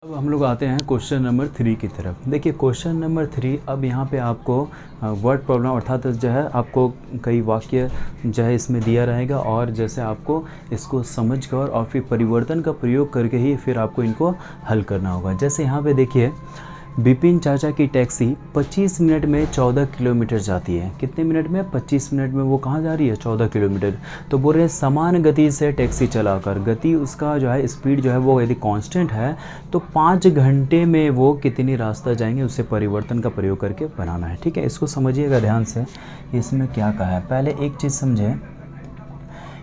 अब हम लोग आते हैं क्वेश्चन नंबर 3 की तरफ। देखिए क्वेश्चन नंबर 3, अब यहाँ पे आपको वर्ड प्रॉब्लम अर्थात जो है आपको कई वाक्य जो है इसमें दिया रहेगा और जैसे आपको इसको समझकर और फिर परिवर्तन का प्रयोग करके ही फिर आपको इनको हल करना होगा। जैसे यहाँ पे देखिए, बिपिन चाचा की टैक्सी 25 मिनट में 14 किलोमीटर जाती है। कितने मिनट में? 25 मिनट में वो कहाँ जा रही है? 14 किलोमीटर। तो बोल रहे हैं समान गति से टैक्सी चलाकर, गति उसका जो है स्पीड जो है वो यदि कांस्टेंट है तो 5 घंटे में वो कितनी रास्ता जाएंगे, उससे परिवर्तन का प्रयोग करके बनाना है। ठीक है, इसको समझिएगा ध्यान से, इसमें क्या कहा है। पहले एक चीज़ समझे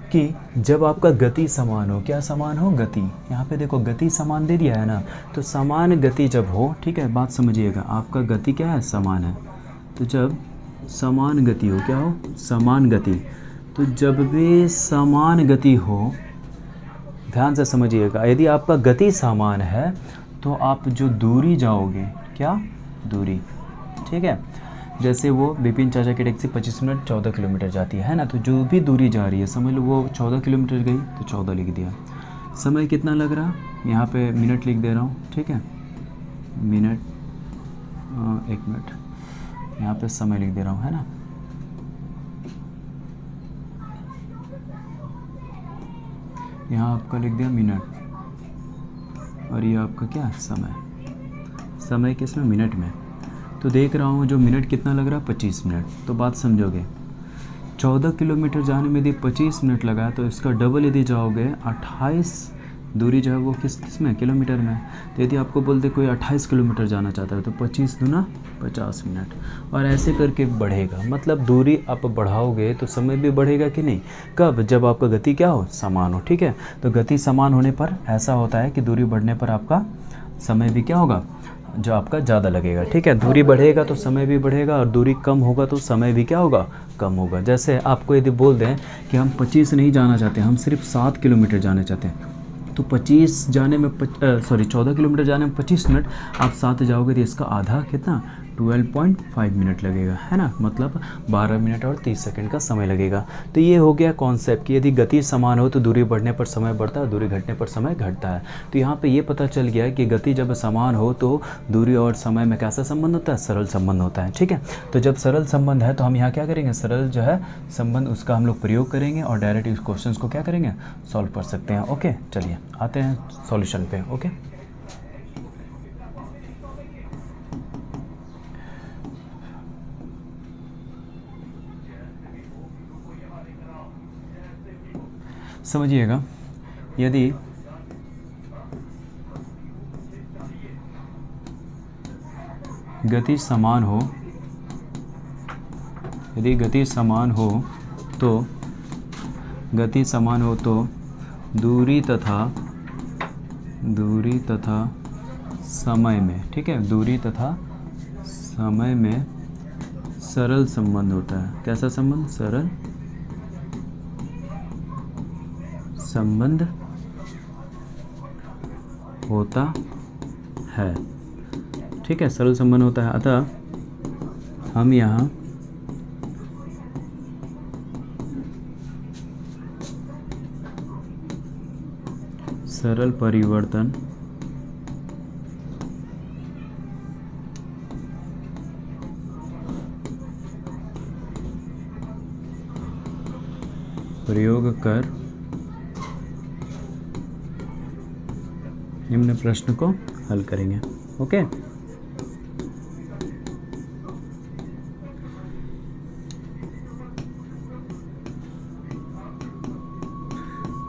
कि जब आपका गति समान हो, क्या समान हो? गति। यहाँ पे देखो गति समान दे दिया है ना, तो समान गति जब हो, ठीक है बात समझिएगा, आपका गति क्या है? समान है। तो जब समान गति हो, क्या हो? समान गति। तो जब भी समान गति हो, ध्यान से समझिएगा, यदि आपका गति समान है तो आप जो दूरी जाओगे, क्या दूरी, ठीक है। जैसे वो बिपिन चाचा की टैक्सी 25 मिनट 14 किलोमीटर जाती है ना, तो जो भी दूरी जा रही है, समझ लो वो 14 किलोमीटर गई तो 14 लिख दिया। समय कितना लग रहा, यहाँ पे मिनट लिख दे रहा हूँ, ठीक है, मिनट, 1 मिनट, यहाँ पे समय लिख दे रहा हूँ, है ना। यहाँ आपका लिख दिया मिनट और ये आपका क्या समय, समय किस में? मिनट में। तो देख रहा हूँ जो मिनट कितना लग रहा है? 25 मिनट। तो बात समझोगे, 14 किलोमीटर जाने में यदि 25 मिनट लगा तो इसका डबल यदि जाओगे 28 दूरी जो है वो किस में? किलोमीटर में। तो यदि आपको बोलते कोई 28 किलोमीटर जाना चाहता है तो 25 दूना 50 मिनट, और ऐसे करके बढ़ेगा। मतलब दूरी आप बढ़ाओगे तो समय भी बढ़ेगा कि नहीं? कब? जब आपका गति क्या हो? समान हो। ठीक है, तो गति समान होने पर ऐसा होता है कि दूरी बढ़ने पर आपका समय भी क्या होगा? जो आपका ज़्यादा लगेगा। ठीक है, दूरी बढ़ेगा तो समय भी बढ़ेगा और दूरी कम होगा तो समय भी क्या होगा? कम होगा। जैसे आपको यदि बोल दें कि हम 25 नहीं जाना चाहते, हम सिर्फ 7 किलोमीटर जाने चाहते हैं, तो 25 जाने में 14 किलोमीटर जाने में 25 मिनट, आप 7 जाओगे तो इसका आधा कितना? 12.5 मिनट लगेगा, है ना। मतलब 12 मिनट और 30 सेकंड का समय लगेगा। तो ये हो गया कॉन्सेप्ट कि यदि गति समान हो तो दूरी बढ़ने पर समय बढ़ता है, दूरी घटने पर समय घटता है। तो यहाँ पे ये पता चल गया कि गति जब समान हो तो दूरी और समय में कैसा संबंध होता है? सरल संबंध होता है। ठीक है, तो जब सरल संबंध है तो हम यहाँ क्या करेंगे? सरल जो है संबंध उसका हम लोग प्रयोग करेंगे और डायरेक्ट इस क्वेश्चन को क्या करेंगे? सॉल्व कर सकते हैं। ओके, चलिए आते हैं सॉल्यूशन पे। ओके, समझिएगा, यदि गति समान हो, यदि गति समान हो तो गति समान हो तो दूरी तथा समय में, ठीक है, दूरी तथा समय में सरल संबंध होता है। कैसा संबंध? सरल संबंध होता है। ठीक है, सरल संबंध होता है। अतः हम यहाँ सरल परिवर्तन प्रयोग कर निम्न प्रश्न को हल करेंगे। ओके,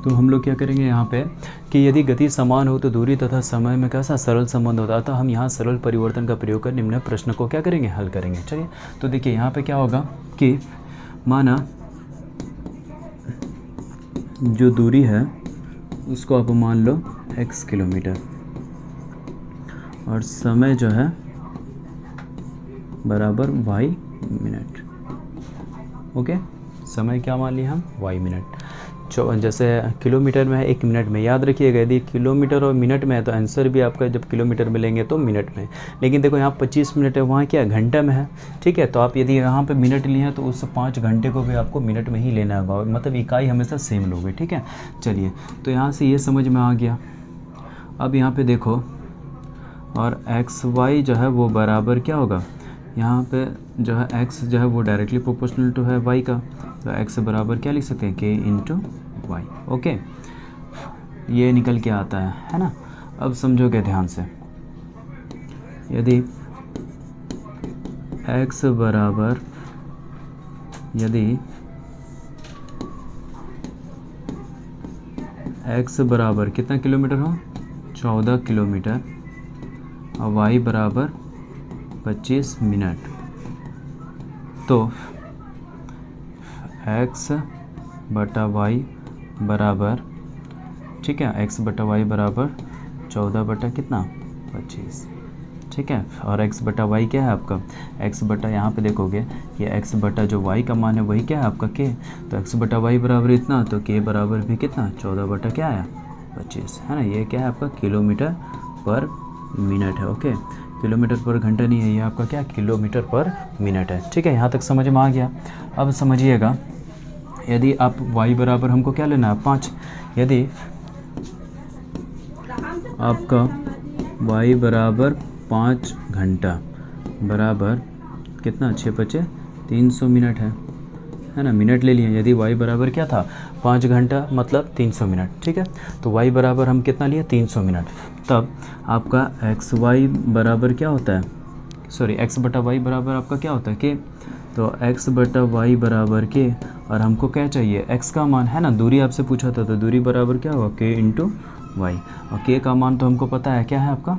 तो हम लोग क्या करेंगे यहाँ पे कि यदि गति समान हो तो दूरी तथा समय में कैसा? सरल संबंध होता है। तो हम यहाँ सरल परिवर्तन का प्रयोग कर निम्न प्रश्न को क्या करेंगे? हल करेंगे। चलिए, तो देखिए यहाँ पे क्या होगा कि माना जो दूरी है उसको आप मान लो x किलोमीटर और समय जो है बराबर y मिनट। ओके, समय क्या मान लिया हम? y minute. जैसे किलोमीटर में है 1 मिनट में, याद रखिएगा यदि किलोमीटर और मिनट में है तो आंसर भी आपका जब किलोमीटर में लेंगे तो मिनट में। लेकिन देखो यहाँ 25 मिनट है, वहाँ क्या घंटा में है। ठीक है, तो आप यदि यहाँ पे मिनट लिए हैं तो उस 5 घंटे को भी आपको मिनट में ही लेना होगा, मतलब इकाई हमेशा सेम लोगे। ठीक है, चलिए तो यहाँ से ये समझ में आ गया। अब यहाँ पे देखो और एक्स वाई जो है वो बराबर क्या होगा, यहाँ पे जो है x जो है वो डायरेक्टली प्रोपोर्शनल टू है y का, तो x बराबर क्या लिख सकते हैं, k इंटू वाई। ओके, ये निकल के आता है ना। अब समझोगे ध्यान से, यदि x बराबर, यदि x बराबर कितना किलोमीटर हो, 14 किलोमीटर, और y बराबर 25 मिनट, तो x बटा वाई बराबर, ठीक है, x बटा वाई बराबर 14 बटा कितना, 25, ठीक है। और x बटा वाई क्या है आपका, x बटा, यहाँ पे देखोगे ये x बटा जो y का मान है वही क्या है आपका k, तो x बटा वाई बराबर इतना, तो k बराबर भी कितना, 14 बटा क्या है, 25, है ना। ये क्या है आपका किलोमीटर पर मिनट है। ओके, किलोमीटर पर घंटा नहीं है, ये आपका क्या किलोमीटर पर मिनट है, ठीक है। यहाँ तक समझ में आ गया। अब समझिएगा, यदि आप y बराबर हमको क्या लेना है, 5, यदि आपका y बराबर 5 घंटा बराबर कितना, 6 बचे 300 मिनट है ना, मिनट ले लिए। यदि y बराबर क्या था, 5 घंटा मतलब 300 मिनट, ठीक है। तो y बराबर हम कितना लिए, 300 मिनट, तब आपका एक्स वाई बराबर क्या होता है, सॉरी x बटा वाई बराबर आपका क्या होता है, k, तो x बटा वाई बराबर k, और हमको क्या चाहिए, x का मान है ना, दूरी आपसे पूछा था, तो दूरी बराबर क्या होगा, k इंटू वाई, और k का मान तो हमको पता है क्या है आपका,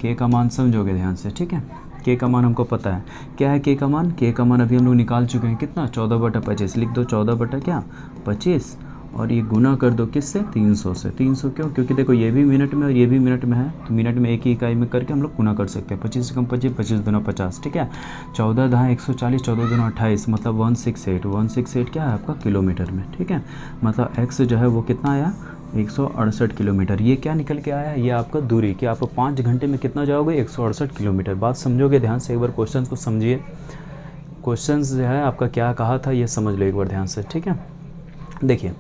k का मान समझोगे ध्यान से, ठीक है। k का मान हमको पता है, क्या है k का मान, k का मान अभी हम लोग निकाल चुके हैं, कितना, 14 बटा 25, लिख दो 14 बटा क्या 25, और ये गुना कर दो किससे, 300 से। 300 क्यों, क्योंकि देखो ये भी मिनट में और ये भी मिनट में है, तो मिनट में एक ही इकाई में करके हम लोग गुना कर सकते हैं। 25 से कम 25, 25 दूना 50, ठीक है। 14 दहा 140, 14 दूना 28, मतलब 168, 168 क्या है आपका किलोमीटर में, ठीक है। मतलब x जो है वो कितना आया, 168 किलोमीटर। ये क्या निकल के आया, ये आपका दूरी, कि आप 5 घंटे में कितना जाओगे, 168 किलोमीटर। बात समझोगे ध्यान से, एक बार क्वेश्चन को समझिए। क्वेश्चन जो है आपका क्या कहा था ये समझ लो एक बार ध्यान से, ठीक है। देखिए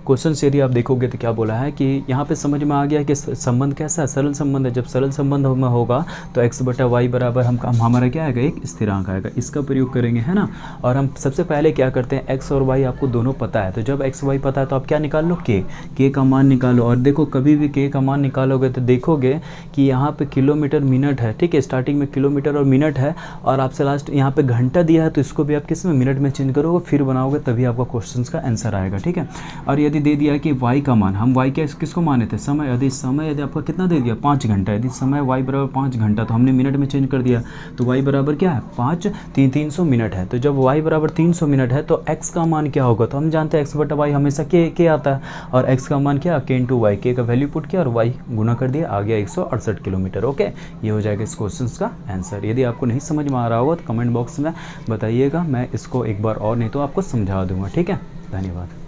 क्वेश्चन से यदि आप देखोगे तो क्या बोला है कि यहाँ पे समझ में आ गया कि संबंध कैसा है, सरल संबंध है। जब सरल संबंध में होगा तो x बटा वाई बराबर हम हमारा क्या आएगा, एक स्थिरांक आएगा, इसका प्रयोग करेंगे, है ना। और हम सबसे पहले क्या करते हैं, x और y आपको दोनों पता है, तो जब x y पता है तो आप क्या निकाल लो, k का मान निकालो। और देखो कभी भी k का मान निकालोगे तो देखोगे कि यहाँ पे किलोमीटर मिनट है, ठीक है, स्टार्टिंग में किलोमीटर और मिनट है, और आपसे लास्ट यहाँ पे घंटा दिया है, तो इसको भी आप किस में, मिनट में चेंज करोगे, फिर बनाओगे, तभी आपका क्वेश्चन का आंसर आएगा, ठीक है। और यदि दे दिया कि y का मान, हम y क्या किसको माने थे, समय, यदि आपका कितना दे दिया, 5 घंटा, यदि समय y बराबर 5 घंटा, तो हमने मिनट में चेंज कर दिया, तो y बराबर क्या है, 300 मिनट है। तो जब y बराबर 300 मिनट है तो x का मान क्या होगा, तो हम जानते हैं x बटा वाई हमेशा k आता है, और x का मान क्या, k इंटू वाई, k का वैल्यू पुट किया और y गुना कर दिया, आ गया 168 किलोमीटर। ओके, ये हो जाएगा इस क्वेश्चन का आंसर। यदि आपको नहीं समझ में आ रहा होगा तो कमेंट बॉक्स में बताइएगा, मैं इसको एक बार और नहीं तो आपको समझा दूंगा, ठीक है। धन्यवाद।